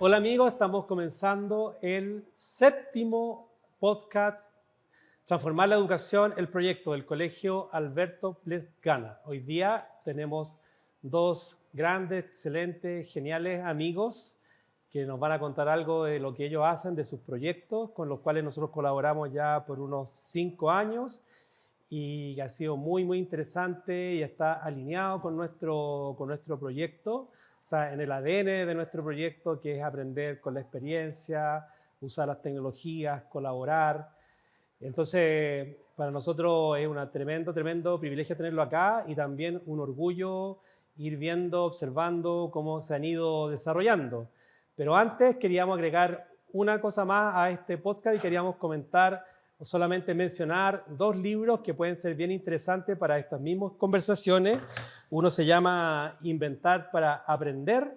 Hola amigos, estamos comenzando el 7º podcast Transformar la Educación, el proyecto del Colegio Alberto Plesgana. Hoy día tenemos dos grandes, excelentes, geniales amigos que nos van a contar algo de lo que ellos hacen, de sus proyectos, con los cuales nosotros colaboramos ya por unos 5 años y ha sido muy, muy interesante y está alineado con nuestro proyecto. O sea, en el ADN de nuestro proyecto, que es aprender con la experiencia, usar las tecnologías, colaborar. Entonces, para nosotros es un tremendo privilegio tenerlo acá y también un orgullo ir viendo, observando cómo se han ido desarrollando. Pero antes queríamos agregar una cosa más a este podcast y queríamos comentar o solamente mencionar 2 libros que pueden ser bien interesantes para estas mismas conversaciones. Uno se llama Inventar para Aprender,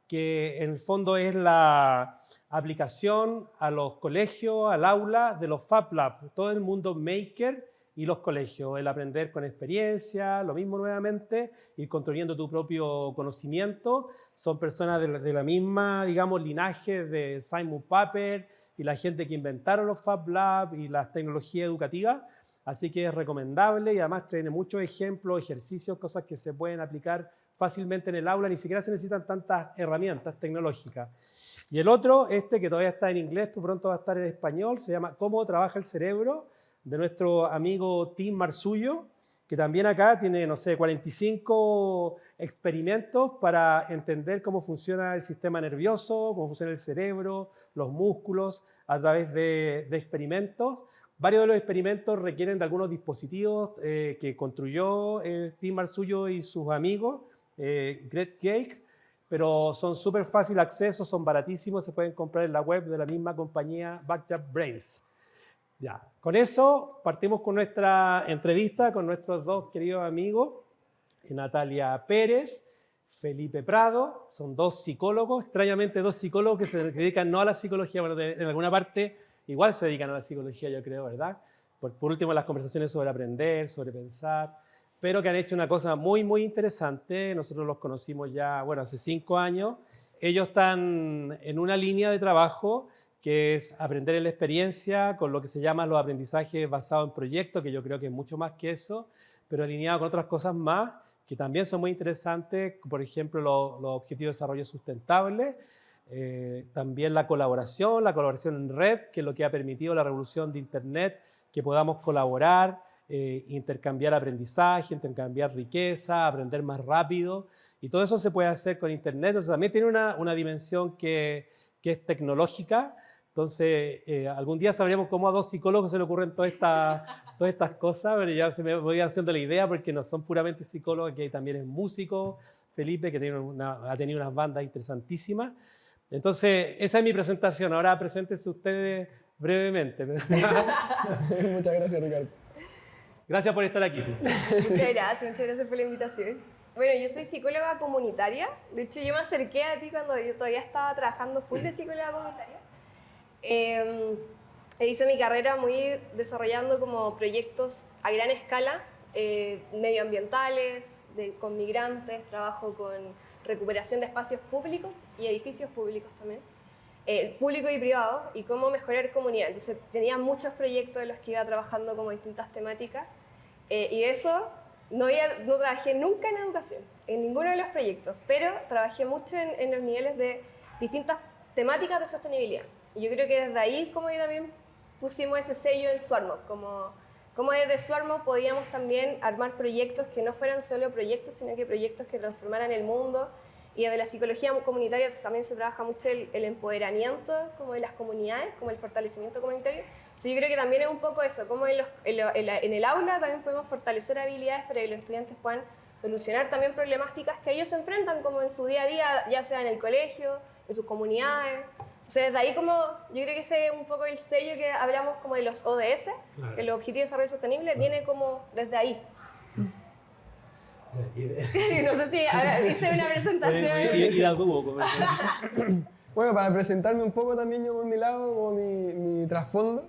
que en el fondo es la aplicación a los colegios, al aula de los Fab Lab, todo el mundo maker y los colegios, el aprender con experiencia, lo mismo nuevamente, ir construyendo tu propio conocimiento. Son personas de la misma, digamos, linaje de Simon Papert y la gente que inventaron los Fab Lab y las tecnologías educativas. Así que es recomendable y además tiene muchos ejemplos, ejercicios, cosas que se pueden aplicar fácilmente en el aula, ni siquiera se necesitan tantas herramientas tecnológicas. Y el otro, que todavía está en inglés, pero pronto va a estar en español, se llama Cómo trabaja el cerebro, de nuestro amigo Tim Marzullo, que también acá tiene, no sé, 45 experimentos para entender cómo funciona el sistema nervioso, cómo funciona el cerebro, los músculos, a través de experimentos. Varios de los experimentos requieren de algunos dispositivos que construyó Tim Marzullo y sus amigos, Greg Cake, pero son súper fácil de acceso, son baratísimos, se pueden comprar en la web de la misma compañía Backyard Brains. Ya, con eso partimos con nuestra entrevista con nuestros 2 queridos amigos, Natalia Pérez, Felipe Prado. Son 2 psicólogos, extrañamente 2 psicólogos que se dedican no a la psicología, pero en alguna parte igual se dedican a la psicología, yo creo, ¿verdad? Por último, las conversaciones sobre aprender, sobre pensar, pero que han hecho una cosa muy, muy interesante. Nosotros los conocimos ya, bueno, hace 5 años. Ellos están en una línea de trabajo que es aprender en la experiencia con lo que se llama los aprendizajes basados en proyectos, que yo creo que es mucho más que eso, pero alineado con otras cosas más que también son muy interesantes, por ejemplo, los objetivos de desarrollo sustentable, también la colaboración en red, que es lo que ha permitido la revolución de Internet, que podamos colaborar, intercambiar aprendizaje, intercambiar riqueza, aprender más rápido, y todo eso se puede hacer con Internet. Entonces también tiene una dimensión que es tecnológica. Entonces, algún día sabremos cómo a 2 psicólogos se le ocurren todas estas cosas, pero ya se me voy haciendo la idea porque no son puramente psicólogos, que también es músico, Felipe, que ha tenido unas bandas interesantísimas. Entonces, esa es mi presentación. Ahora preséntense ustedes brevemente. Muchas gracias, Ricardo. Gracias por estar aquí. Muchas gracias por la invitación. Bueno, yo soy psicóloga comunitaria. De hecho, yo me acerqué a ti cuando yo todavía estaba trabajando full de psicóloga comunitaria. Hice mi carrera muy desarrollando como proyectos a gran escala, medioambientales, con migrantes, trabajo con recuperación de espacios públicos y edificios públicos también, público y privado, y cómo mejorar comunidad. Entonces tenía muchos proyectos en los que iba trabajando como distintas temáticas, y eso no trabajé nunca en educación, en ninguno de los proyectos, pero trabajé mucho en los niveles de distintas temáticas de sostenibilidad. Y yo creo que desde ahí como yo también pusimos ese sello en Swarmop, como desde Swarmop podíamos también armar proyectos que no fueran solo proyectos, sino que proyectos que transformaran el mundo. Y desde la psicología comunitaria también se trabaja mucho el empoderamiento como de las comunidades, como el fortalecimiento comunitario. Entonces yo creo que también es un poco eso, como en el aula también podemos fortalecer habilidades para que los estudiantes puedan solucionar también problemáticas que ellos se enfrentan como en su día a día, ya sea en el colegio, en sus comunidades. Entonces, de ahí como, yo creo que ese es un poco el sello que hablamos como de los ODS, claro, que los Objetivos de Desarrollo Sostenible, claro, viene como desde ahí. No sé si ahora hice una presentación. Y la tuvo. Bueno, para presentarme un poco también yo por mi lado, como mi trasfondo,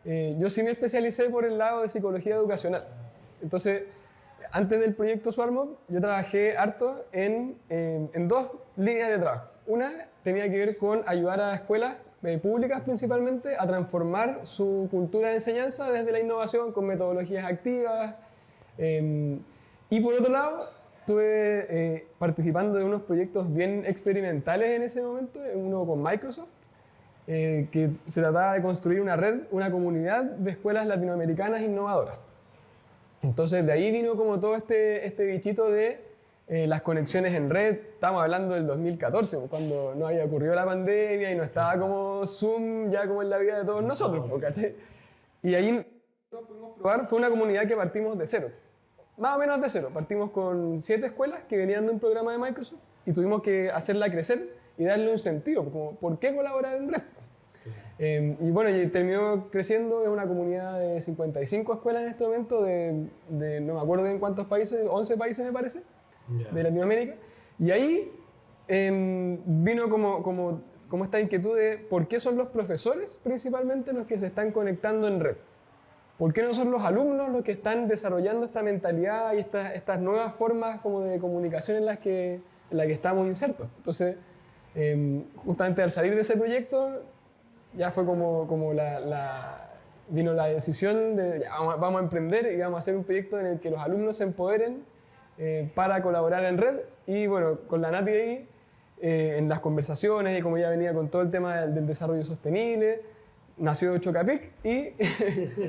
yo sí me especialicé por el lado de psicología educacional. Entonces, antes del proyecto Swarmop, yo trabajé harto en 2 líneas de trabajo. Una tenía que ver con ayudar a escuelas públicas principalmente a transformar su cultura de enseñanza desde la innovación con metodologías activas. Y por otro lado, estuve participando de unos proyectos bien experimentales en ese momento, uno con Microsoft, que se trataba de construir una red, una comunidad de escuelas latinoamericanas innovadoras. Entonces de ahí vino como todo este bichito de las conexiones en red. Estamos hablando del 2014, cuando no había ocurrido la pandemia y no estaba como Zoom ya como en la vida de todos nosotros, ¿cachai? Y ahí lo pudimos probar, fue una comunidad que partimos de cero, más o menos de cero. Partimos con 7 escuelas que venían de un programa de Microsoft y tuvimos que hacerla crecer y darle un sentido, como ¿por qué colaborar en red? Y bueno, y terminó creciendo, es una comunidad de 55 escuelas en este momento, no me acuerdo en cuántos países, 11 países me parece, de Latinoamérica. Y ahí vino como esta inquietud de por qué son los profesores principalmente los que se están conectando en red. ¿Por qué no son los alumnos los que están desarrollando esta mentalidad y estas nuevas formas como de comunicación en las que estamos insertos? Entonces, justamente al salir de ese proyecto, ya fue vino la decisión de ya, vamos a emprender y vamos a hacer un proyecto en el que los alumnos se empoderen para colaborar en red. Y bueno, con la Nati ahí, en las conversaciones y como ya venía con todo el tema del desarrollo sostenible, nació Chocapic y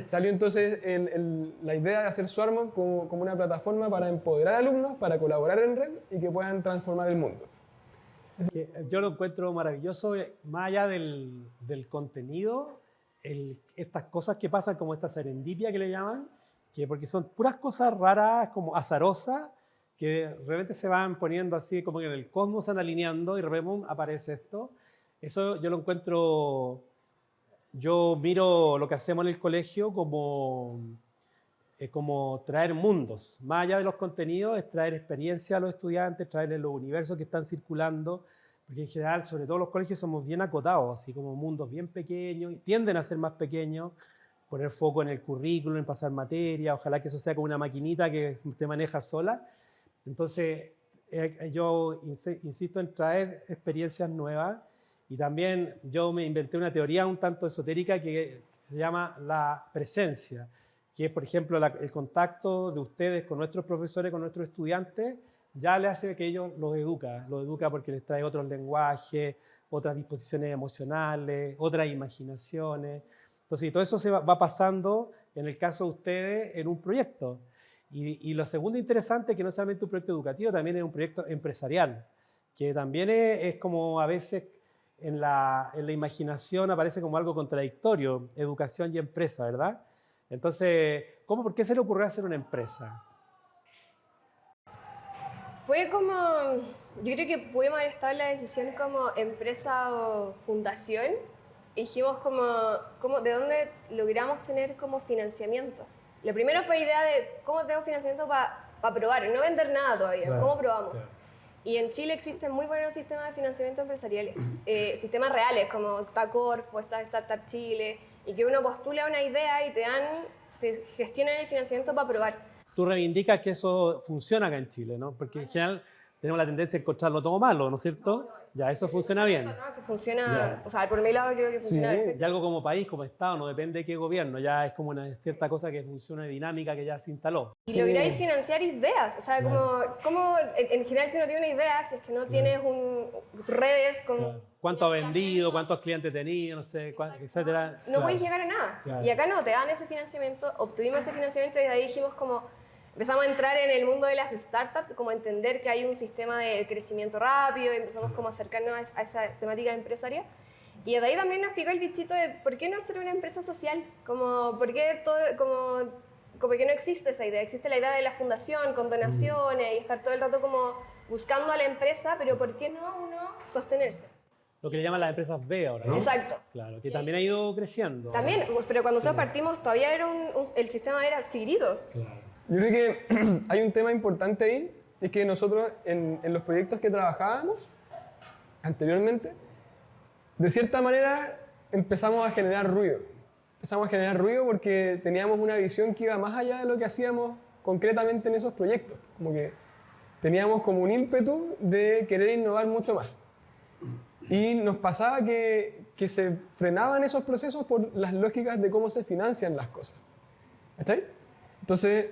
salió entonces la idea de hacer Swarmo como una plataforma para empoderar alumnos, para colaborar en red y que puedan transformar el mundo. Yo lo encuentro maravilloso, más allá del contenido, estas cosas que pasan como esta serendipia que le llaman, que porque son puras cosas raras, como azarosas, que de repente se van poniendo así como que en el cosmos se van alineando y de repente aparece esto. Eso yo lo encuentro, yo miro lo que hacemos en el colegio como traer mundos. Más allá de los contenidos, es traer experiencia a los estudiantes, traerles los universos que están circulando, porque en general, sobre todo los colegios, somos bien acotados, así como mundos bien pequeños, y tienden a ser más pequeños, poner foco en el currículum, en pasar materia, ojalá que eso sea como una maquinita que se maneja sola. Entonces, yo insisto en traer experiencias nuevas, y también yo me inventé una teoría un tanto esotérica que se llama la presencia, que es, por ejemplo, el contacto de ustedes con nuestros profesores, con nuestros estudiantes, ya le hace que ellos los educa porque les trae otros lenguajes, otras disposiciones emocionales, otras imaginaciones. Entonces, y todo eso se va pasando, en el caso de ustedes, en un proyecto. Y lo segundo interesante es que no solamente un proyecto educativo, también es un proyecto empresarial, que también es como a veces en la imaginación aparece como algo contradictorio, educación y empresa, ¿verdad? Entonces, ¿por qué se le ocurrió hacer una empresa? Fue como, yo creo que pudimos haber estado en la decisión como empresa o fundación. Y dijimos de dónde logramos tener como financiamiento. Lo primero fue idea de cómo tenemos financiamiento para probar, no vender nada todavía, claro, cómo probamos. Claro. Y en Chile existen muy buenos sistemas de financiamiento empresariales, sistemas reales como está Corfo, está Startup Chile, y que uno postula una idea y te gestionan el financiamiento para probar. Tú reivindicas que eso funciona acá en Chile, ¿no? Porque en general tenemos la tendencia a encontrarlo todo malo, ¿no es cierto? Ya, eso funciona bien. Que funciona, o sea, por mi lado creo que funciona perfecto. Y algo como país, como Estado, no depende de qué gobierno, ya es como una cierta cosa que funciona dinámica que ya se instaló. Y lográis financiar ideas, o sea, como en general si uno tiene una idea, si es que no tienes redes como... ¿Cuánto ha vendido? ¿Cuántos clientes tenía? No sé, etcétera. No puedes llegar a nada. Claro. Y acá no, te dan ese financiamiento, obtuvimos ese financiamiento y de ahí dijimos como... Empezamos a entrar en el mundo de las startups, como entender que hay un sistema de crecimiento rápido y empezamos como a acercarnos a esa temática empresaria. Y de ahí también nos picó el bichito de por qué no hacer una empresa social, por qué que no existe esa idea. Existe la idea de la fundación con donaciones y estar todo el rato como buscando a la empresa, pero ¿por qué no uno sostenerse? Lo que le llaman las empresas B ahora, ¿no? Exacto. Claro, que también ha ido creciendo. También, pero cuando nosotros partimos todavía era el sistema era chiquitito. Claro. Yo creo que hay un tema importante ahí, es que nosotros en los proyectos que trabajábamos anteriormente, de cierta manera empezamos a generar ruido. Empezamos a generar ruido porque teníamos una visión que iba más allá de lo que hacíamos concretamente en esos proyectos. Como que teníamos como un ímpetu de querer innovar mucho más. Y nos pasaba que se frenaban esos procesos por las lógicas de cómo se financian las cosas. ¿Está ahí? Entonces,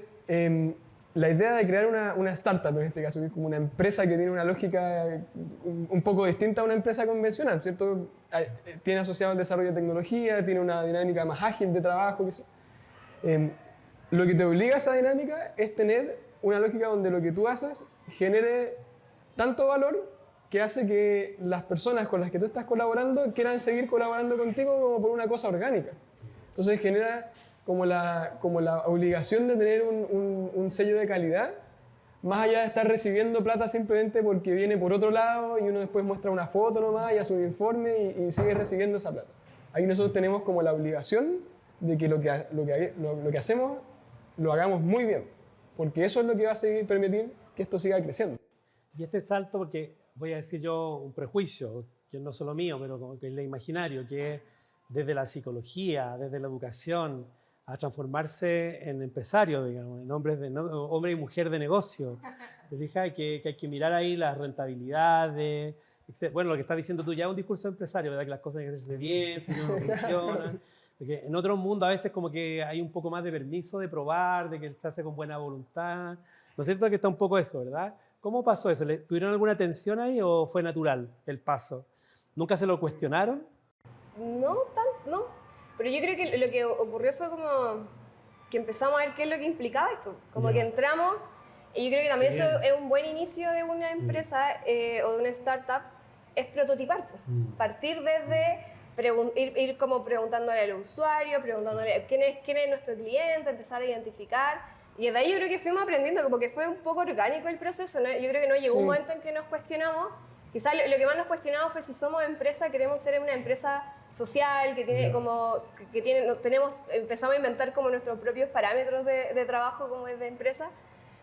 la idea de crear una startup, en este caso, que es como una empresa que tiene una lógica un poco distinta a una empresa convencional, ¿cierto? Tiene asociado el desarrollo de tecnología, tiene una dinámica más ágil de trabajo. Lo que te obliga a esa dinámica es tener una lógica donde lo que tú haces genere tanto valor que hace que las personas con las que tú estás colaborando quieran seguir colaborando contigo como por una cosa orgánica. Entonces genera como la obligación de tener un sello de calidad, más allá de estar recibiendo plata simplemente porque viene por otro lado y uno después muestra una foto nomás y hace un informe y sigue recibiendo esa plata. Ahí nosotros tenemos como la obligación de que lo que hacemos lo hagamos muy bien, porque eso es lo que va a seguir permitir que esto siga creciendo. Y este salto, porque voy a decir yo un prejuicio, que no es solo mío, pero como que es el imaginario, que es desde la psicología, desde la educación, a transformarse en empresario, digamos, en hombre y mujer de negocio. ¿Te fijas? Que hay que mirar ahí las rentabilidades. Bueno, lo que estás diciendo tú ya es un discurso de empresario, ¿verdad? Que las cosas hay que hacerse bien, si no funcionan. Porque en otro mundo a veces como que hay un poco más de permiso de probar, de que se hace con buena voluntad. ¿No es cierto que está un poco eso, verdad? ¿Cómo pasó eso? ¿Tuvieron alguna tensión ahí o fue natural el paso? ¿Nunca se lo cuestionaron? No, no. Pero yo creo que lo que ocurrió fue como que empezamos a ver qué es lo que implicaba esto. Como que entramos, y yo creo que también eso es un buen inicio de una empresa o de una startup, es prototipar. Partir desde ir como preguntándole al usuario, preguntándole quién es nuestro cliente, empezar a identificar. Y desde ahí yo creo que fuimos aprendiendo, como que fue un poco orgánico el proceso, ¿no? Yo creo que no llegó un momento en que nos cuestionamos. Quizás lo que más nos cuestionamos fue si somos empresa, queremos ser una empresa social, que tiene como, empezamos a inventar como nuestros propios parámetros de trabajo como es de empresa.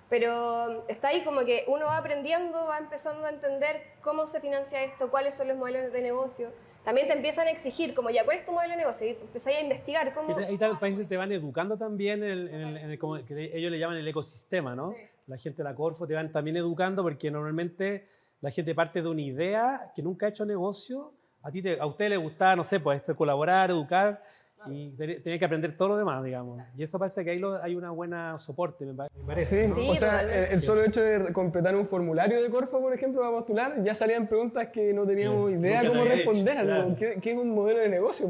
Pero está ahí como que uno va aprendiendo, va empezando a entender cómo se financia esto, cuáles son los modelos de negocio. También te empiezan a exigir, como ya, ¿cuál es tu modelo de negocio? Y empezáis a investigar cómo... Ahí también te van educando también, como que ellos le llaman el ecosistema, ¿no? Sí. La gente de la Corfo te van también educando porque normalmente la gente parte de una idea que nunca ha hecho negocio. A usted le gusta, no sé, pues colaborar, educar y tener que aprender todo lo demás, digamos. Y eso parece que ahí hay una buena soporte, me parece. Sí, ¿no? O sea, el solo hecho de completar un formulario de Corfo, por ejemplo, para postular, ya salían preguntas que no teníamos idea cómo responder. Claro. ¿Qué es un modelo de negocio?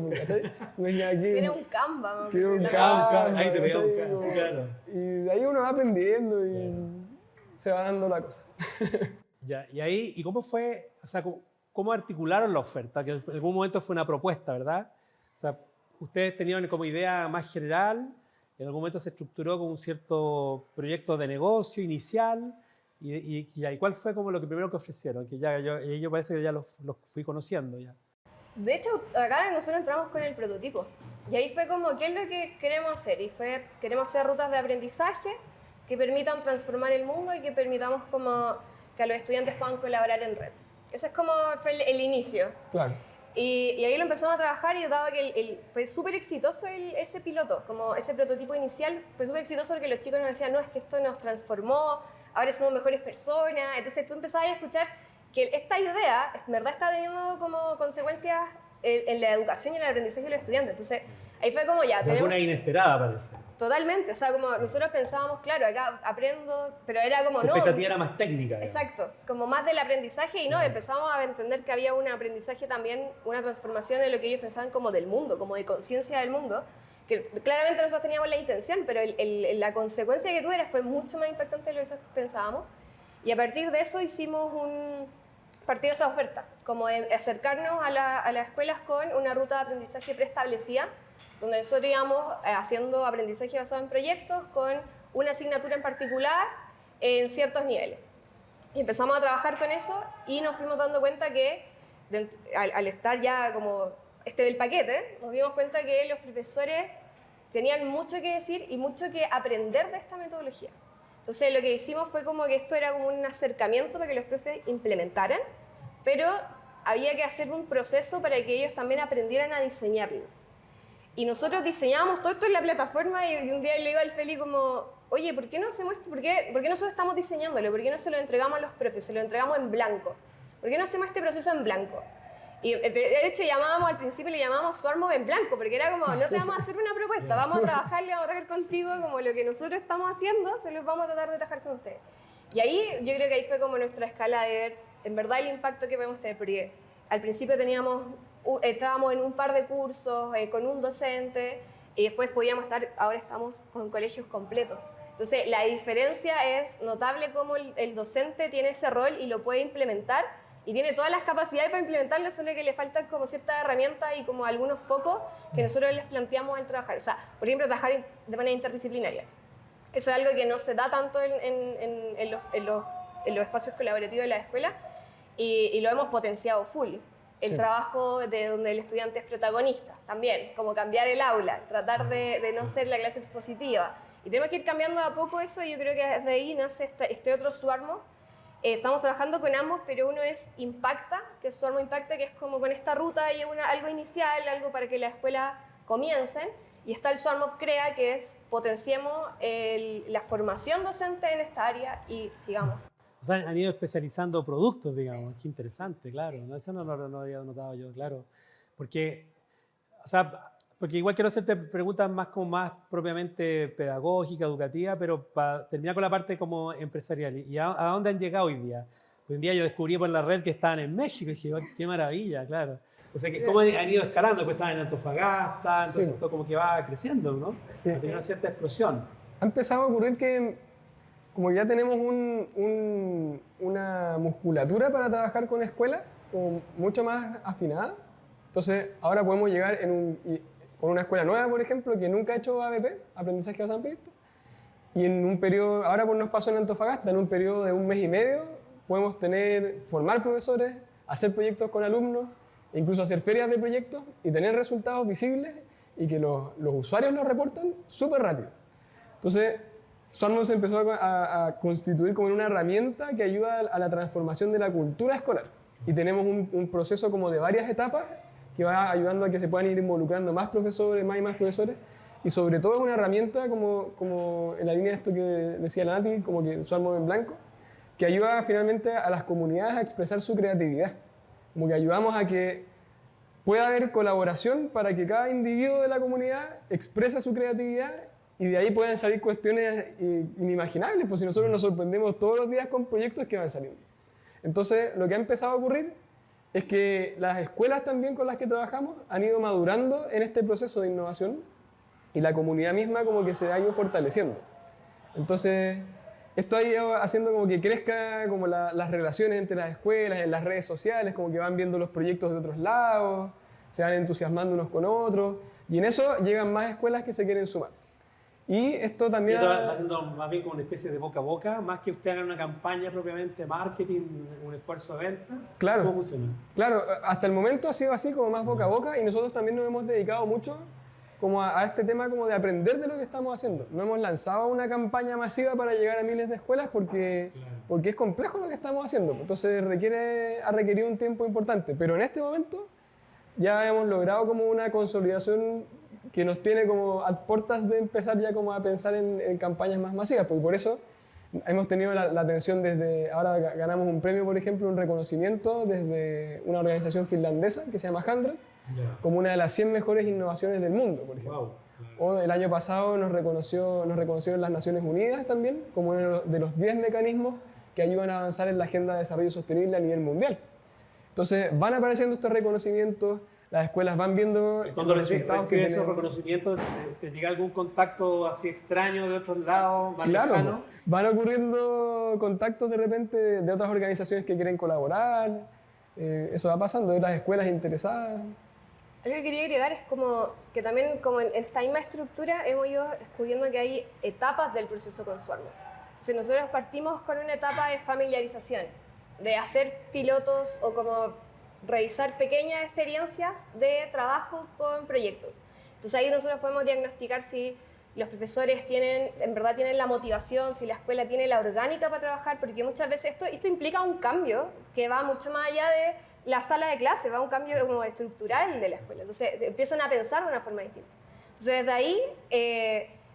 Tiene un Canva. Tiene un Canva. Ahí te veo un Canva, claro. Y de ahí uno va aprendiendo y se va dando la cosa. Ya, ¿y cómo fue, o sea, cómo articularon la oferta? Que en algún momento fue una propuesta, ¿verdad? O sea, ustedes tenían como idea más general, en algún momento se estructuró como un cierto proyecto de negocio inicial, y ¿cuál fue como lo que primero que ofrecieron? Que yo parece que ya los fui conociendo ya. De hecho, acá nosotros entramos con el prototipo, y ahí fue como, ¿qué es lo que queremos hacer? Y queremos hacer rutas de aprendizaje que permitan transformar el mundo y que permitamos como que los estudiantes puedan colaborar en red. Ese es como fue el inicio. Claro. Y ahí lo empezamos a trabajar y dado que fue súper exitoso ese piloto, como ese prototipo inicial, fue súper exitoso porque los chicos nos decían, no, es que esto nos transformó, ahora somos mejores personas. Entonces tú empezabas a escuchar que esta idea, en verdad, está teniendo como consecuencias en la educación y en el aprendizaje de los estudiantes. Entonces ahí fue como ya... Tenemos una inesperada, parece. Totalmente, o sea, como nosotros pensábamos, claro, acá aprendo, pero era como no... La expectativa era más técnica. Exacto, como más del aprendizaje y no, empezamos a entender que había un aprendizaje también, una transformación de lo que ellos pensaban como del mundo, como de conciencia del mundo, que claramente nosotros teníamos la intención, pero la consecuencia que tuviera fue mucho más impactante de lo que nosotros pensábamos. Y a partir de eso hicimos partido de esa oferta, como de acercarnos a las escuelas con una ruta de aprendizaje preestablecida, donde nosotros íbamos haciendo aprendizaje basado en proyectos con una asignatura en particular en ciertos niveles. Y empezamos a trabajar con eso y nos fuimos dando cuenta que al estar ya como del paquete, nos dimos cuenta que los profesores tenían mucho que decir y mucho que aprender de esta metodología. Entonces lo que hicimos fue como que esto era como un acercamiento para que los profes implementaran, pero había que hacer un proceso para que ellos también aprendieran a diseñarlo. Y nosotros diseñábamos todo esto en la plataforma y un día le digo al Feli como, oye, ¿por qué no hacemos esto? ¿Por qué nosotros estamos diseñándolo? ¿Por qué no se lo entregamos a los profes? Se lo entregamos en blanco. ¿Por qué no hacemos este proceso en blanco? Y de hecho al principio le llamábamos Swarmos en blanco, porque era como, no te vamos a hacer una propuesta, vamos a trabajar contigo como lo que nosotros estamos haciendo, se los vamos a tratar de trabajar con ustedes. Y ahí, yo creo que ahí fue como nuestra escala de ver en verdad el impacto que podemos tener, porque al principio estábamos en un par de cursos, con un docente, y después ahora estamos con colegios completos. Entonces, la diferencia es notable cómo el docente tiene ese rol y lo puede implementar, y tiene todas las capacidades para implementarlo, solo que le faltan como ciertas herramientas y como algunos focos que nosotros les planteamos al trabajar. O sea, por ejemplo, trabajar de manera interdisciplinaria. Eso es algo que no se da tanto en los espacios colaborativos de la escuela, y lo hemos potenciado full. El trabajo de donde el estudiante es protagonista, también, como cambiar el aula, tratar de no ser la clase expositiva. Y tenemos que ir cambiando a poco eso, y yo creo que desde ahí nace este otro Swarmo. Estamos trabajando con ambos, pero uno es Impacta, que es Swarmo Impacta, que es como con esta ruta y algo inicial, algo para que la escuela comiencen. Y está el Swarmo Crea, que es potenciemos la formación docente en esta área y sigamos. O sea, han ido especializando productos, digamos. Qué interesante, claro. Sí. Eso no lo había notado yo, claro. Porque igual quiero hacerte preguntas más propiamente pedagógicas, educativas, pero para terminar con la parte como empresarial. ¿Y a dónde han llegado hoy día? Hoy en día yo descubrí por la red que estaban en México y dije, qué maravilla, claro. Entonces, ¿cómo han ido escalando? Pues estaban en Antofagasta, entonces esto como que va creciendo, ¿no? Sí. Ha tenido una cierta explosión. Ha empezado a ocurrir que como ya tenemos una musculatura para trabajar con escuelas como mucho más afinada, entonces ahora podemos llegar con una escuela nueva, por ejemplo, que nunca ha hecho ABP, Aprendizaje Basado en Proyectos, y en un periodo, ahora pues nos pasó en Antofagasta, en un periodo de 1 mes y medio, podemos formar profesores, hacer proyectos con alumnos, incluso hacer ferias de proyectos y tener resultados visibles y que los usuarios los reportan súper rápido. Entonces, Swarmo se empezó a constituir como una herramienta que ayuda a la transformación de la cultura escolar. Y tenemos un proceso como de varias etapas que va ayudando a que se puedan ir involucrando más profesores, más y más profesores. Y sobre todo es una herramienta como en la línea de esto que decía la Nati, como que Swarmo en blanco, que ayuda finalmente a las comunidades a expresar su creatividad. Como que ayudamos a que pueda haber colaboración para que cada individuo de la comunidad exprese su creatividad y de ahí pueden salir cuestiones inimaginables, pues si nosotros nos sorprendemos todos los días con proyectos que van saliendo. Entonces, lo que ha empezado a ocurrir es que las escuelas también con las que trabajamos han ido madurando en este proceso de innovación y la comunidad misma como que se ha ido fortaleciendo. Entonces, esto ha ido haciendo como que crezca como las relaciones entre las escuelas, en las redes sociales, como que van viendo los proyectos de otros lados, se van entusiasmando unos con otros, y en eso llegan más escuelas que se quieren sumar. Y esto también... está haciendo más bien como una especie de boca a boca, más que usted haga una campaña propiamente de marketing, un esfuerzo de venta. Claro, ¿cómo funciona? Claro, hasta el momento ha sido así, como más boca a boca, y nosotros también nos hemos dedicado mucho como a este tema como de aprender de lo que estamos haciendo. No hemos lanzado una campaña masiva para llegar a miles de escuelas porque es complejo lo que estamos haciendo. Entonces ha requerido un tiempo importante. Pero en este momento ya hemos logrado como una consolidación que nos tiene como a puertas de empezar ya como a pensar en campañas más masivas. Porque por eso hemos tenido la atención desde... Ahora ganamos un premio, por ejemplo, un reconocimiento desde una organización finlandesa que se llama 100, como una de las 100 mejores innovaciones del mundo, por ejemplo. O el año pasado nos reconocieron las Naciones Unidas también como uno de los 10 mecanismos que ayudan a avanzar en la agenda de desarrollo sostenible a nivel mundial. Entonces van apareciendo estos reconocimientos, las escuelas van viendo cuando los resultados recibe esos reconocimientos, ¿te llega algún contacto así extraño de otros lados, más lejano? Van ocurriendo contactos de repente de otras organizaciones que quieren colaborar, eso va pasando, de otras escuelas interesadas. Algo que quería agregar es como que también como en esta misma estructura hemos ido descubriendo que hay etapas del proceso con Swarmo. Entonces nosotros partimos con una etapa de familiarización, de hacer pilotos o como revisar pequeñas experiencias de trabajo con proyectos. Entonces ahí nosotros podemos diagnosticar si los profesores en verdad tienen la motivación, si la escuela tiene la orgánica para trabajar, porque muchas veces esto implica un cambio que va mucho más allá de la sala de clase, va un cambio como estructural de la escuela. Entonces empiezan a pensar de una forma distinta. Entonces desde ahí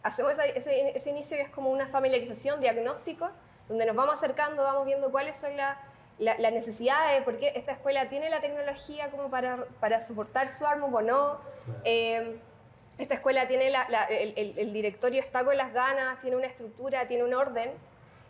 hacemos ese inicio que es como una familiarización, diagnóstico, donde nos vamos acercando, vamos viendo cuáles son la necesidad de por qué esta escuela tiene la tecnología como para soportar SwarmOp o no. Esta escuela tiene el directorio está con las ganas, tiene una estructura, tiene un orden.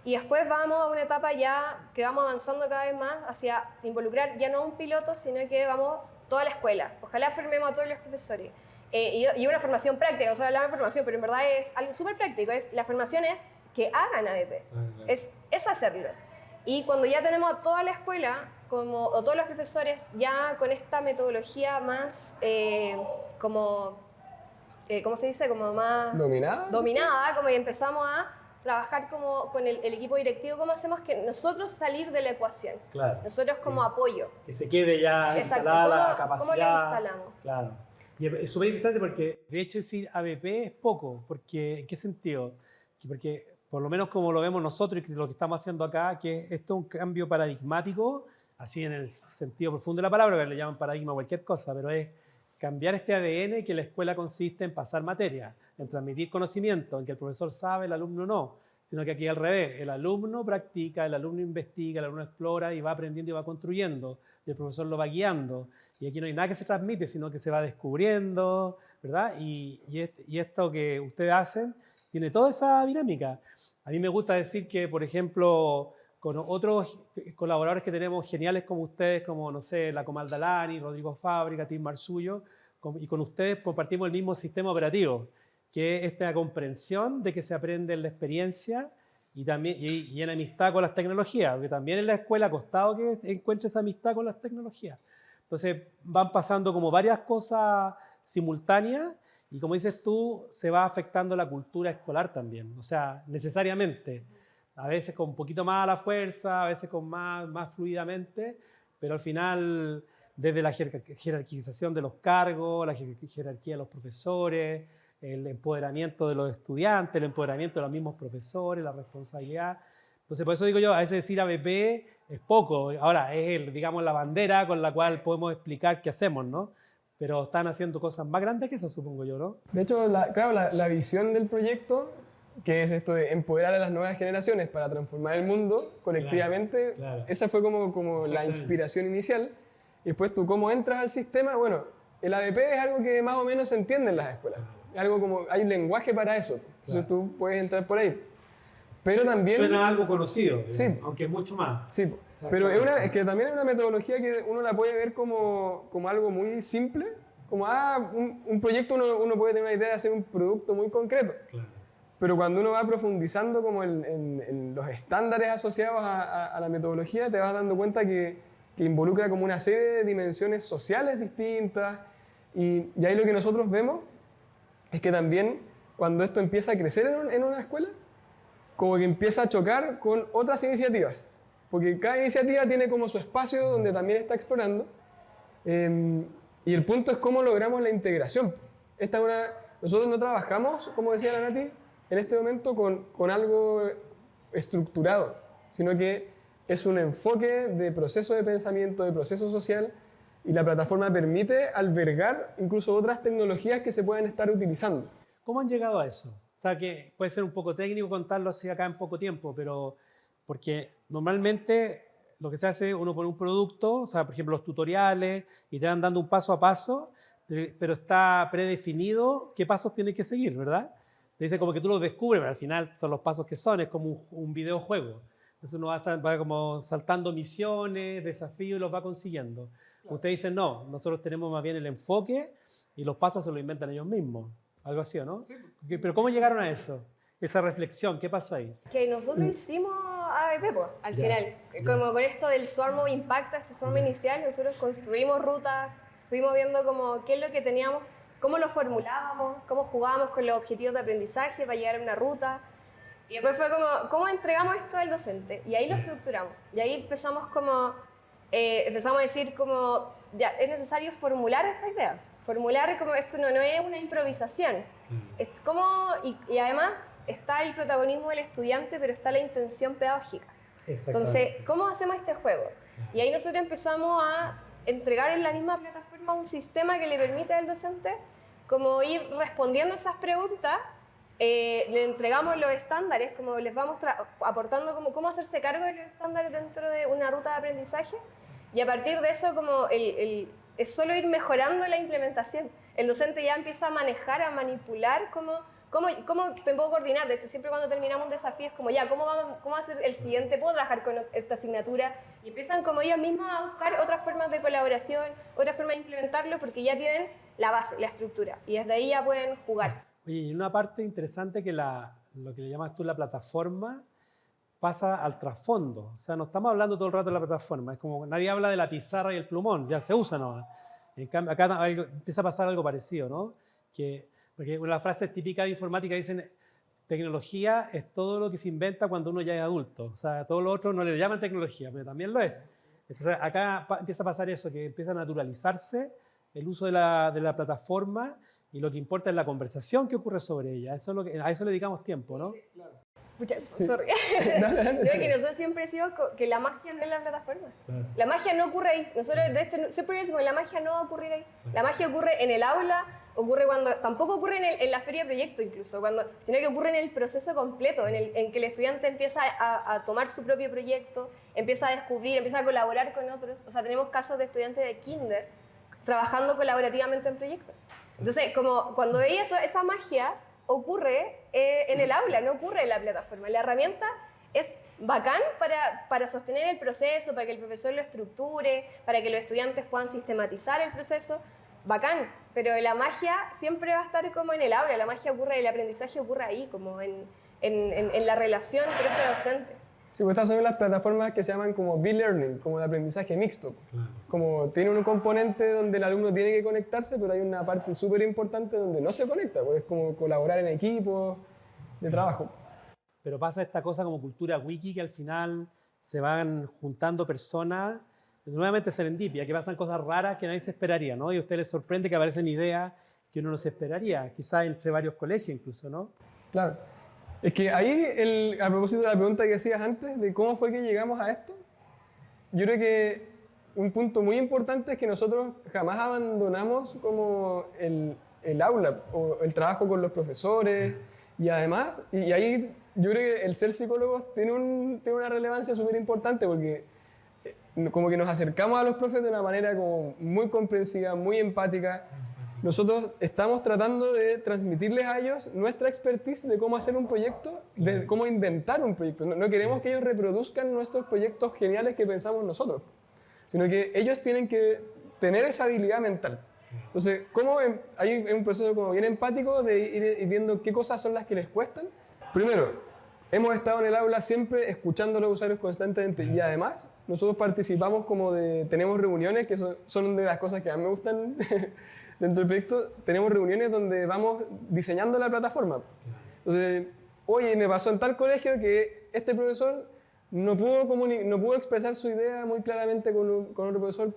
Y después vamos a una etapa ya que vamos avanzando cada vez más hacia involucrar ya no un piloto, sino que vamos toda la escuela. Ojalá formemos a todos los profesores. Y una formación práctica, no se hablaba de formación, pero en verdad es algo súper práctico. La formación es que hagan ABP, es hacerlo. Y cuando ya tenemos a toda la escuela, o todos los profesores ya con esta metodología más ¿cómo se dice? Como más dominada, como que empezamos a trabajar como con el equipo directivo, ¿cómo hacemos que nosotros salir de la ecuación? Claro. Nosotros como apoyo. Que se quede ya Exacto. instalada la capacidad. ¿Cómo la instalamos? Claro. Y es súper interesante porque, de hecho, decir ABP es poco. Porque, ¿en qué sentido? Porque, por lo menos como lo vemos nosotros y lo que estamos haciendo acá, que esto es un cambio paradigmático, así en el sentido profundo de la palabra, que le llaman paradigma a cualquier cosa, pero es cambiar este ADN que la escuela consiste en pasar materia, en transmitir conocimiento, en que el profesor sabe, el alumno no, sino que aquí al revés, el alumno practica, el alumno investiga, el alumno explora y va aprendiendo y va construyendo, y el profesor lo va guiando. Y aquí no hay nada que se transmite, sino que se va descubriendo, ¿verdad? Y esto que ustedes hacen tiene toda esa dinámica. A mí me gusta decir que, por ejemplo, con otros colaboradores que tenemos geniales como ustedes, como, no sé, la Comaldalani, Rodrigo Fábrica, Tim Marsullo, y con ustedes compartimos el mismo sistema operativo, que es esta comprensión de que se aprende en la experiencia y en amistad con las tecnologías, porque también en la escuela ha costado que encuentres amistad con las tecnologías. Entonces van pasando como varias cosas simultáneas y como dices tú, se va afectando la cultura escolar también, o sea, necesariamente. A veces con un poquito más a la fuerza, a veces con más fluidamente, pero al final desde la jerarquización de los cargos, la jerarquía de los profesores, el empoderamiento de los estudiantes, el empoderamiento de los mismos profesores, la responsabilidad. Entonces, por eso digo yo, a veces decir ABP es poco. Ahora, es, digamos, la bandera con la cual podemos explicar qué hacemos, ¿no? Pero están haciendo cosas más grandes que esas, supongo yo, ¿no? De hecho, la visión del proyecto, que es esto de empoderar a las nuevas generaciones para transformar el mundo colectivamente, claro. Esa fue como la inspiración inicial. Y después tú, ¿cómo entras al sistema? Bueno, el ABP es algo que más o menos se entiende en las escuelas. Es algo como, hay un lenguaje para eso. Entonces tú puedes entrar por ahí. Pero también... Suena algo conocido, sí, aunque mucho más. Sí, pero es que también es una metodología que uno la puede ver como algo muy simple. Como, un proyecto uno puede tener una idea de hacer un producto muy concreto. Claro. Pero cuando uno va profundizando como en los estándares asociados a la metodología, te vas dando cuenta que involucra como una serie de dimensiones sociales distintas. Y ahí lo que nosotros vemos es que también cuando esto empieza a crecer en una escuela, como que empieza a chocar con otras iniciativas. Porque cada iniciativa tiene como su espacio donde también está explorando. Y el punto es cómo logramos la integración. Nosotros no trabajamos, como decía la Nati, en este momento con algo estructurado, sino que es un enfoque de proceso de pensamiento, de proceso social, y la plataforma permite albergar incluso otras tecnologías que se pueden estar utilizando. ¿Cómo han llegado a eso? O sea, que puede ser un poco técnico contarlo así acá en poco tiempo, pero porque normalmente lo que se hace, uno pone un producto, o sea, por ejemplo, los tutoriales, y te van dando un paso a paso, pero está predefinido qué pasos tienes que seguir, ¿verdad? Te dice como que tú los descubres, pero al final son los pasos que son, es como un videojuego. Entonces uno va como saltando misiones, desafíos y los va consiguiendo. Claro. Ustedes dicen, no, nosotros tenemos más bien el enfoque y los pasos se los inventan ellos mismos. Algo así, ¿o no? Sí. Pero ¿cómo llegaron a eso? Esa reflexión, ¿qué pasó ahí? Que nosotros hicimos ABP, al final. Como con esto del SwarmOp Impacta, este SwarmOp inicial, nosotros construimos rutas, fuimos viendo como qué es lo que teníamos, cómo lo formulábamos, cómo jugábamos con los objetivos de aprendizaje para llegar a una ruta. Y después fue como, ¿cómo entregamos esto al docente? Y ahí lo estructuramos. Y ahí empezamos a decir como, ya, es necesario formular esta idea. Formular como esto no es una improvisación. Es como, y además está el protagonismo del estudiante, pero está la intención pedagógica. Entonces, ¿cómo hacemos este juego? Y ahí nosotros empezamos a entregar en la misma plataforma un sistema que le permite al docente como ir respondiendo esas preguntas le entregamos los estándares, como les vamos aportando como cómo hacerse cargo de los estándares dentro de una ruta de aprendizaje, y a partir de eso como es solo ir mejorando la implementación. El docente ya empieza a manejar, a manipular cómo me puedo coordinar. De hecho, siempre cuando terminamos un desafío es como, ya, ¿cómo va a ser el siguiente? ¿Puedo trabajar con esta asignatura? Y empiezan como ellos mismos a buscar otras formas de colaboración, otras formas de implementarlo, porque ya tienen la base, la estructura, y desde ahí ya pueden jugar. Oye, y una parte interesante que lo que le llamas tú la plataforma pasa al trasfondo. O sea, no estamos hablando todo el rato de la plataforma. Es como nadie habla de la pizarra y el plumón, ya se usa, ¿no? En cambio, acá empieza a pasar algo parecido, ¿no? Porque una de las frases típicas de informática dicen, tecnología es todo lo que se inventa cuando uno ya es adulto. O sea, todo lo otro no le llaman tecnología, pero también lo es. Entonces, acá empieza a pasar eso, que empieza a naturalizarse el uso de la plataforma, y lo que importa es la conversación que ocurre sobre ella. Eso es a eso le dedicamos tiempo, ¿no? Sí, claro. Pucha, Sí. sorry. Creo que nosotros siempre decimos que la magia no es la plataforma. Claro. La magia no ocurre ahí. Nosotros, de hecho, siempre decimos que la magia no va a ocurrir ahí. La magia ocurre en el aula, tampoco ocurre en la feria de proyecto incluso, sino que ocurre en el proceso completo, en que el estudiante empieza a tomar su propio proyecto, empieza a descubrir, empieza a colaborar con otros. O sea, tenemos casos de estudiantes de kinder trabajando colaborativamente en proyectos. Entonces, como cuando veis eso, esa magia ocurre en el aula, no ocurre en la plataforma. La herramienta es bacán para sostener el proceso, para que el profesor lo estructure, para que los estudiantes puedan sistematizar el proceso, bacán, pero la magia siempre va a estar como en el aula, la magia ocurre, el aprendizaje ocurre ahí, como en la relación profe-docente. Sí, pues estas son las plataformas que se llaman como B-Learning, como de aprendizaje mixto. Claro. Como tiene un componente donde el alumno tiene que conectarse, pero hay una parte súper importante donde no se conecta, pues es como colaborar en equipos de trabajo. Pero pasa esta cosa como cultura wiki, que al final se van juntando personas, nuevamente serendipia, que pasan cosas raras que nadie se esperaría, ¿no? Y a usted les sorprende que aparecen ideas que uno no se esperaría, quizás entre varios colegios incluso, ¿no? Claro. Es que ahí, a propósito de la pregunta que hacías antes, de cómo fue que llegamos a esto, yo creo que un punto muy importante es que nosotros jamás abandonamos como el aula o el trabajo con los profesores, y además, y ahí yo creo que el ser psicólogos tiene una relevancia súper importante, porque como que nos acercamos a los profes de una manera como muy comprensiva, muy empática. Nosotros estamos tratando de transmitirles a ellos nuestra expertise de cómo hacer un proyecto, de cómo inventar un proyecto. No queremos que ellos reproduzcan nuestros proyectos geniales que pensamos nosotros, sino que ellos tienen que tener esa habilidad mental. Entonces, hay un proceso como bien empático de ir viendo qué cosas son las que les cuestan. Primero, hemos estado en el aula siempre escuchando a los usuarios constantemente, y además nosotros participamos tenemos reuniones que son de las cosas que más me gustan. Dentro del proyecto tenemos reuniones donde vamos diseñando la plataforma. Entonces, oye, me pasó en tal colegio que este profesor no pudo expresar su idea muy claramente con otro profesor,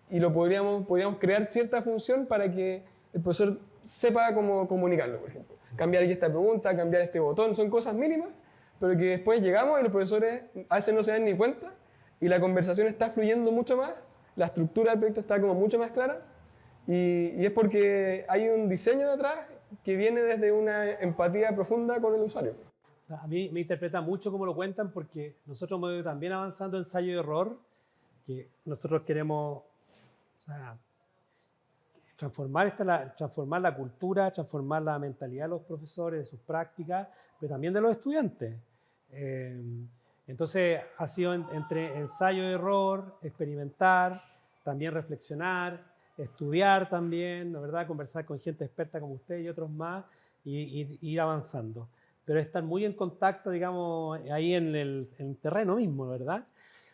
y podríamos crear cierta función para que el profesor sepa cómo comunicarlo, por ejemplo. Cambiar aquí esta pregunta, cambiar este botón, son cosas mínimas, pero que después llegamos y los profesores a veces no se dan ni cuenta, y la conversación está fluyendo mucho más, la estructura del proyecto está como mucho más clara. Y es porque hay un diseño detrás que viene desde una empatía profunda con el usuario. A mí me interpreta mucho cómo lo cuentan, porque nosotros hemos ido también avanzando ensayo y error, que nosotros queremos, o sea, transformar la cultura, transformar la mentalidad de los profesores, de sus prácticas, pero también de los estudiantes. Entonces ha sido entre ensayo y error, experimentar, también reflexionar, estudiar también, ¿no, verdad? Conversar con gente experta como usted y otros más, y ir avanzando. Pero estar muy en contacto, digamos, ahí en el terreno mismo, ¿verdad?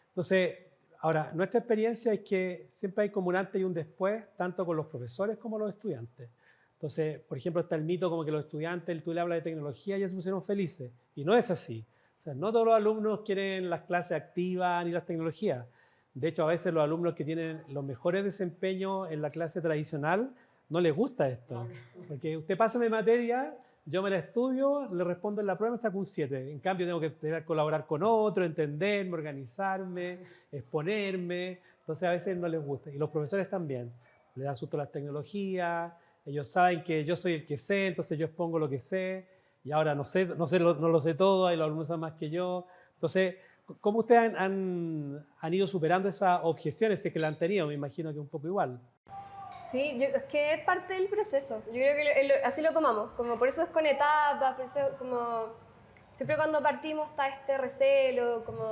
Entonces, ahora, nuestra experiencia es que siempre hay como un antes y un después, tanto con los profesores como los estudiantes. Entonces, por ejemplo, está el mito como que los estudiantes, tú le hablas de tecnología y ya se pusieron felices. Y no es así. O sea, no todos los alumnos quieren las clases activas ni las tecnologías. De hecho, a veces los alumnos que tienen los mejores desempeños en la clase tradicional no les gusta esto. Porque usted pasa mi materia, yo me la estudio, le respondo en la prueba y me saco un 7. En cambio, tengo que colaborar con otro, entenderme, organizarme, exponerme. Entonces, a veces no les gusta. Y los profesores también. Les da susto las tecnologías, ellos saben que yo soy el que sé, entonces yo expongo lo que sé. y ahora no lo sé todo, hay los alumnos saben más que yo. Entonces, ¿cómo ustedes han ido superando esas objeciones si es que la han tenido? Me imagino que un poco igual. Sí, es que es parte del proceso. Yo creo que así lo tomamos, como por eso es con etapas, por eso como siempre cuando partimos está este recelo, como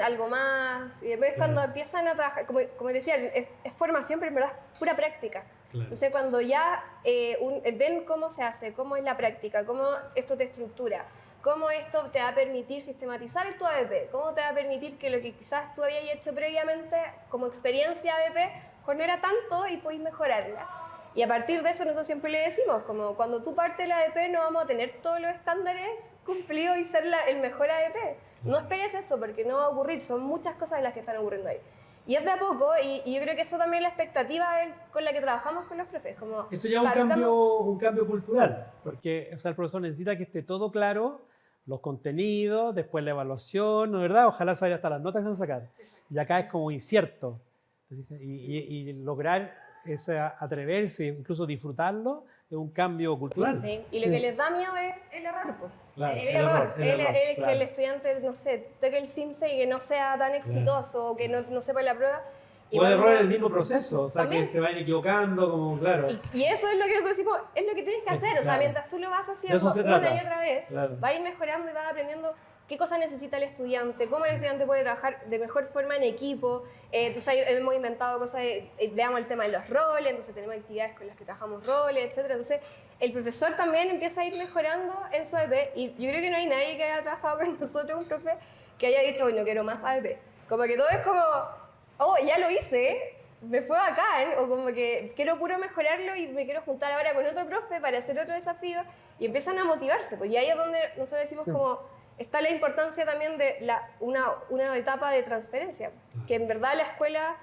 algo más, y después cuando empiezan a trabajar, como decía, es formación, pero en verdad es pura práctica. Claro. Entonces cuando ya ven cómo se hace, cómo es la práctica, cómo esto te estructura, cómo esto te va a permitir sistematizar tu ABP, cómo te va a permitir que lo que quizás tú habías hecho previamente como experiencia ABP, mejor no era tanto y podéis mejorarla. Y a partir de eso nosotros siempre le decimos, como cuando tú partes la ABP no vamos a tener todos los estándares cumplidos y ser el mejor ABP. No esperes eso porque no va a ocurrir, son muchas cosas las que están ocurriendo ahí. Y es de a poco, y yo creo que eso también es la expectativa con la que trabajamos con los profes. Como eso ya es un cambio cultural, porque o sea, el profesor necesita que esté todo claro, los contenidos, después la evaluación, ¿no es verdad? Ojalá salga hasta las notas que se van a sacar. Y acá es como incierto. Y lograr ese atreverse, incluso disfrutarlo, es un cambio cultural. Sí, y lo que les da miedo es el error. Pues. Claro, el error. Que el estudiante, no sé, toque el CIMSE y que no sea tan exitoso o que no sepa la prueba. O el error en el mismo proceso, o sea, también, que se vayan equivocando, como claro. Y eso es lo que nosotros decimos, es lo que tienes que hacer. O sea, mientras tú lo vas haciendo una y otra vez, vas a ir mejorando y vas aprendiendo qué cosas necesita el estudiante, cómo el estudiante puede trabajar de mejor forma en equipo. Entonces hemos inventado cosas, veamos el tema de los roles, entonces tenemos actividades con las que trabajamos roles, etc. Entonces el profesor también empieza a ir mejorando en su ABP y yo creo que no hay nadie que haya trabajado con nosotros, un profe, que haya dicho, hoy no quiero más ABP. Como que todo es como, oh, ya lo hice, me fue bacán, o como que quiero puro mejorarlo y me quiero juntar ahora con otro profe para hacer otro desafío y empiezan a motivarse. Pues y ahí es donde nosotros decimos como... Está la importancia también de una etapa de transferencia, que en verdad la escuela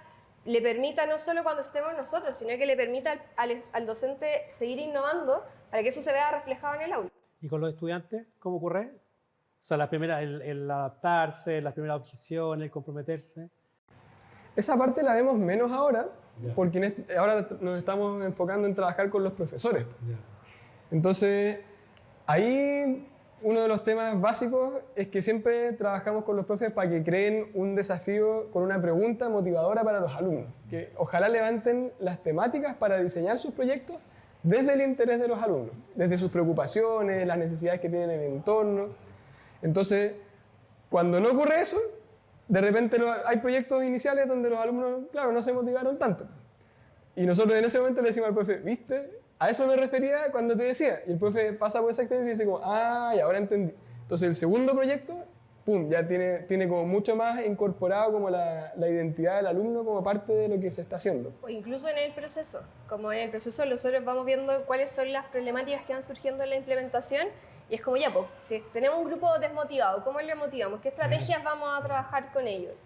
le permita no solo cuando estemos nosotros, sino que le permita al docente seguir innovando para que eso se vea reflejado en el aula. ¿Y con los estudiantes cómo ocurre? O sea, el adaptarse, las primeras objeciones, el comprometerse. Esa parte la vemos menos ahora, porque ahora nos estamos enfocando en trabajar con los profesores. Entonces, ahí... Uno de los temas básicos es que siempre trabajamos con los profes para que creen un desafío con una pregunta motivadora para los alumnos. Que ojalá levanten las temáticas para diseñar sus proyectos desde el interés de los alumnos, desde sus preocupaciones, las necesidades que tienen en el entorno. Entonces, cuando no ocurre eso, de repente hay proyectos iniciales donde los alumnos, claro, no se motivaron tanto. Y nosotros en ese momento le decimos al profe, ¿viste? A eso me refería cuando te decía. Y el profe pasa por esa experiencia y dice como, ah, y ahora entendí. Entonces el segundo proyecto, pum, ya tiene como mucho más incorporado como la identidad del alumno como parte de lo que se está haciendo. O incluso en el proceso. Como en el proceso nosotros vamos viendo cuáles son las problemáticas que van surgiendo en la implementación. Y es como ya, pues, si tenemos un grupo desmotivado, ¿cómo le motivamos? ¿Qué estrategias vamos a trabajar con ellos?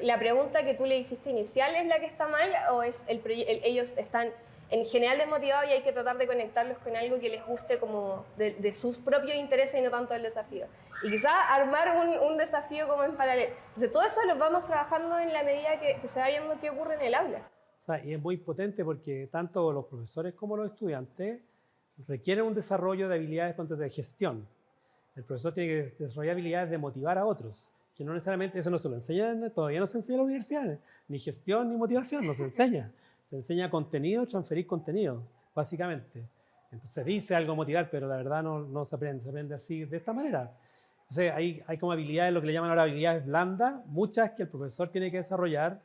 ¿La pregunta que tú le hiciste inicial es la que está mal o es ellos están en general desmotivados y hay que tratar de conectarlos con algo que les guste como de sus propios intereses y no tanto el desafío? Y quizás armar un desafío como en paralelo. Entonces todo eso lo vamos trabajando en la medida que se va viendo qué ocurre en el aula. O sea, y es muy potente porque tanto los profesores como los estudiantes requieren un desarrollo de habilidades de gestión. El profesor tiene que desarrollar habilidades de motivar a otros, que no necesariamente, eso no se lo enseñan, todavía no se enseña en la universidad, ni gestión ni motivación, no se enseña. Se enseña contenido, transferir contenido, básicamente. Entonces dice algo motivar, pero la verdad no se aprende así, de esta manera. Entonces hay como habilidades, lo que le llaman ahora habilidades blandas, muchas que el profesor tiene que desarrollar,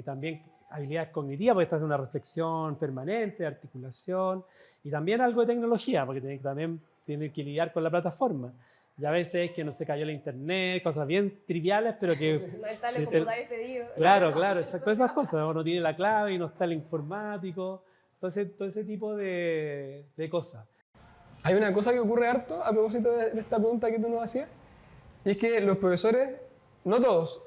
también habilidades cognitivas, porque está haciendo una reflexión permanente, de articulación, y también algo de tecnología, porque también tiene que lidiar con la plataforma. Y a veces es que no se cayó la internet, cosas bien triviales, pero que... No está el computador pedido. Claro, exacto, todas esas cosas. O no tiene la clave y no está el informático, todo ese tipo de cosas. Hay una cosa que ocurre harto a propósito de esta pregunta que tú nos hacías, y es que los profesores, no todos,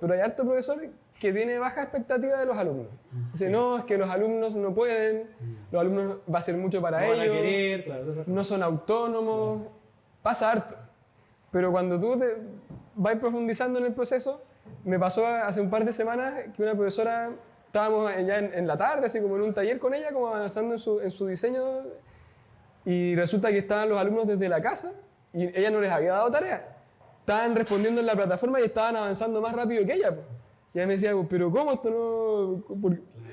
pero hay harto profesores que tiene baja expectativa de los alumnos. Dice, no, es que los alumnos no pueden, los alumnos va a ser mucho para ellos, van a querer, claro, no son autónomos, pasa harto. Pero cuando tú te vas profundizando en el proceso, me pasó hace un par de semanas que una profesora, estábamos ya en la tarde, así como en un taller con ella, como avanzando en su diseño, y resulta que estaban los alumnos desde la casa y ella no les había dado tarea. Estaban respondiendo en la plataforma y estaban avanzando más rápido que ella. Y ella me decía, pero ¿cómo esto